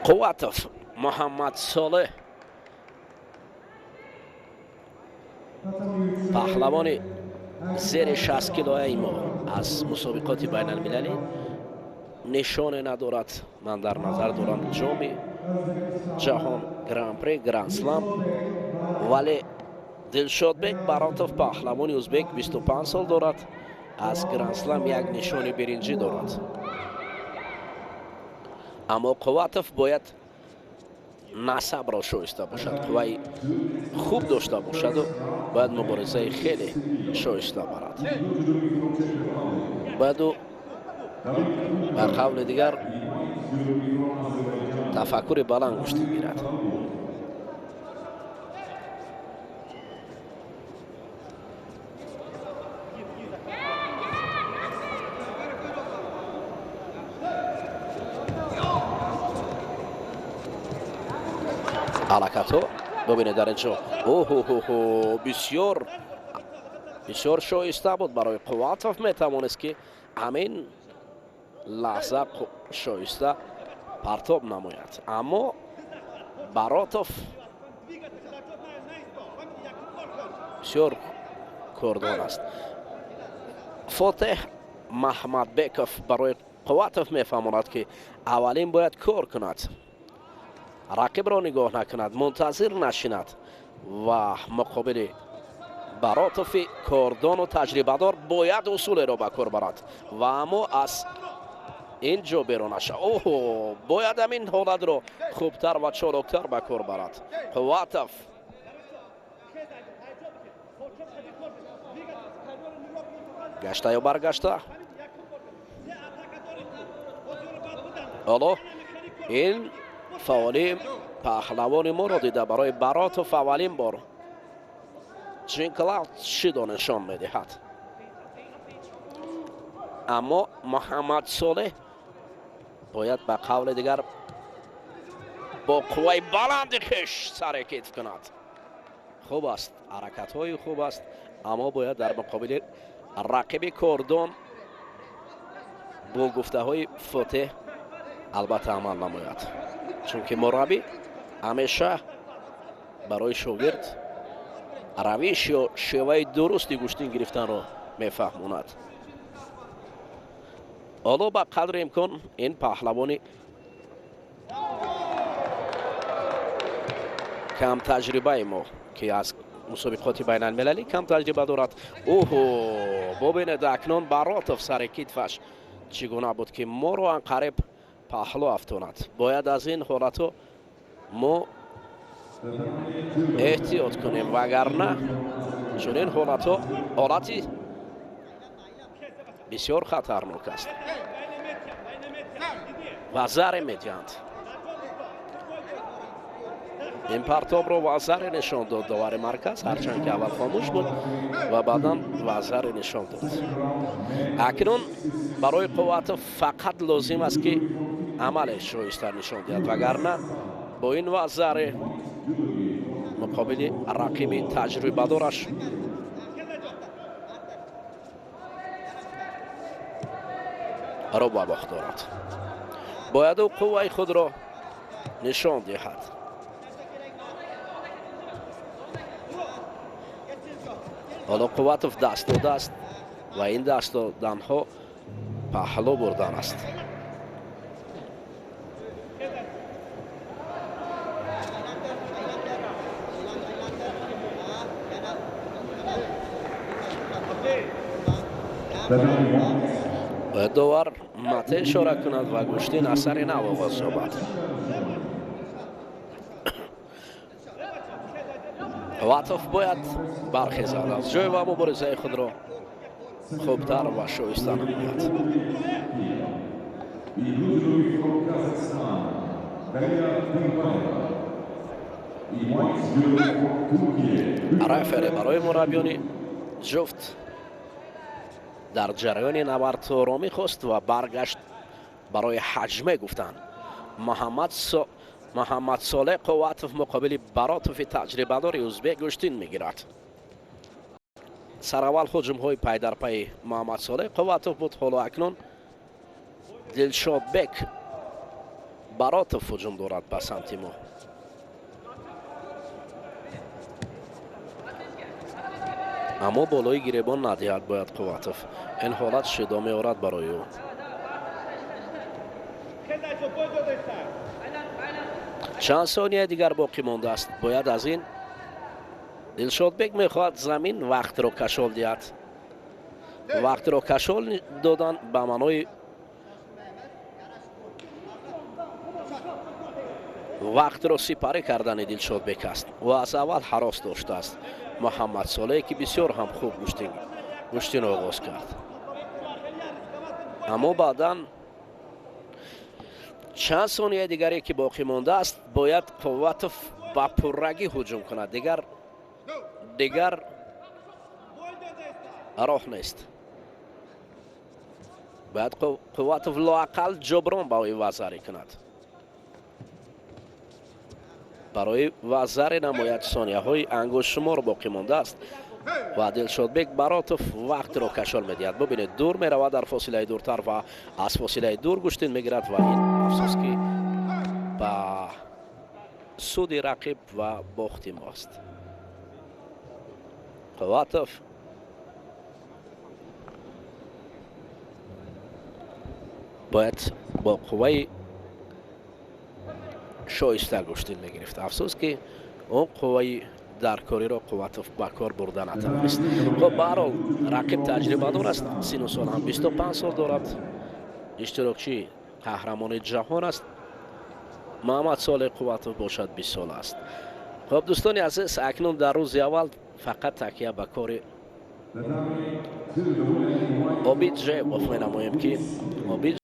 قواتف محمد صالح پهلوان زیر 60 کیلویی ما از مسابقات بین المللی نشان ندارد. من در نظر دارم جام جهان، گران پری، گران سلام، ولی دلشاد بک براتوف پهلوان ازبک 25 سال دارد، از گران سلام یک نشان برنجی دارد. اما قواتف باید نسب را شایسته باشد، قوای خوب داشته باشد و باید مبارزه خیلی شایسته برد. باید او به قول دیگر تفکر بلند داشته گیرد. حرکت ها ببینید در اینجا بسیار شایسته بود برای قواتف. میتوانست که همین لحظه شایسته پرتاب نماید، اما براتوف بسیار کردان است. فاتح محمد بیکوف برای قواتف میفهماند که اولین باید کار کند، رقیب را نگاه نکند، منتظر نشیند و مقابل براتوف کاردان و تجربه دار باید اصول را به کار برد و اما از اینجا بیرون نشود. باید همین حالت را خوبتر و چالاکتر به کار برد. قواتف گشته یا برگشته. حالا این فعالی پهلوان ما را دیده برای براتوف اولین بار جینکلاوت شیدو نشان میدهد. اما محمد صالح باید به قول دیگر با قوای بلند کش سر کتف کند. خوب است، حرکت های خوب است، اما باید در مقابل رقیب کاردان با گفته های فاتح البته عمل نماید، چون که مربی همیشه برای شاگرد روش یا شیوه درستی گوشتین گرفتن را میفهماند. حالا به قدر امکان این پهلوانی کم تجربه ما که از مسابقات بین المللی کم تجربه دارد. ببینید اکنون براتوف سر کتفش چگونه بود که ما رو انقریب پهلو افتاند. باید از این حالت ما احتیاط کنیم، وگرنه چون این حالتی بسیار خطرناک است و ضرر میدهند. این پرتاب رو وزر نشان داد داور مرکز، هرچند که اول خاموش بود و بعدا وزر نشان داد. اکنون برای قواتف فقط لازم است که عمل شایسته نشان دهد، وگرنه با این وزر مقابل رقیب تجربه دارش را به باخت دارد. باید او قوه خود را نشان دهد. حالا قواتف دست داده است و این دست دادن ها پهلو بردن است. باید داور مته اشاره کند و گوشتین اثری نواغاز شود. قواتف باید برخیزد از جای و مبارزه خود را خوبتر و شایسته نماید. رفری برای مربیان جفت در جریان نبرد را میخواست و برگشت برای حجمه گفتند. محمد صالح قواتف مقابل براتوف تجربه دار ازبک گشتین میگیرد. سراول هجوم های پی در پی محمد صالح قواتف بود. حالا اکنون دلشاد بک баротов ҳуҷум дорад ба самти мо. аммо болои гиребон надиҳад бояд Қувватов. ин ҳолат шидо меорад барои ӯ. чанд сония дигар боқӣ мондааст. бояд аз ин Дилшодбек мехоҳад замин вақтро кашол диҳад. вақтро кашол додан ба маънои вақтро сипарӣ кардани Дилшодбек аст. ӯ аз аввал ҳарос доштааст. Муҳаммад Солеҳ ки бисёр ҳам хуб гӯштин оғоз кард. аммо баъдан чанд сония дигаре ки боқӣ мондааст, бояд Қувватов ба пуррагӣ ҳуҷум кунад. дигар роҳ нест. бояд Қувватов лоақал ҷоброн ба ӯи вазарӣ кунад. барои вазаре намояд сонияҳои ангӯшшумор боқӣ мондааст ва Дилшодбек Баротов вақтро кашол медиҳад. бубинед, дур меравад дар фосилаи дуртар ва аз фосилаи дур гӯштин мегирад ва ин афсӯски ба суди рақиб ва бохти мост. Қувватов бояд бо қувваи шоиста гӯштин мегирифт. афсӯс ки он қувваи даркориро Қувватов ба кор бурда натавонист. хоб ба ҳар ҳол рақиб таҷрибадор аст. сину сол ҳам 25 сол дорад. иштирокчии қаҳрамони ҷаҳон аст. Муҳаммад Солеҳ Қувватов бошад 20 сол аст. хоб дӯстони азиз, акнун дар рӯзи аввал фақат такя ба кори Обид Ҷебов менамоем ки Обид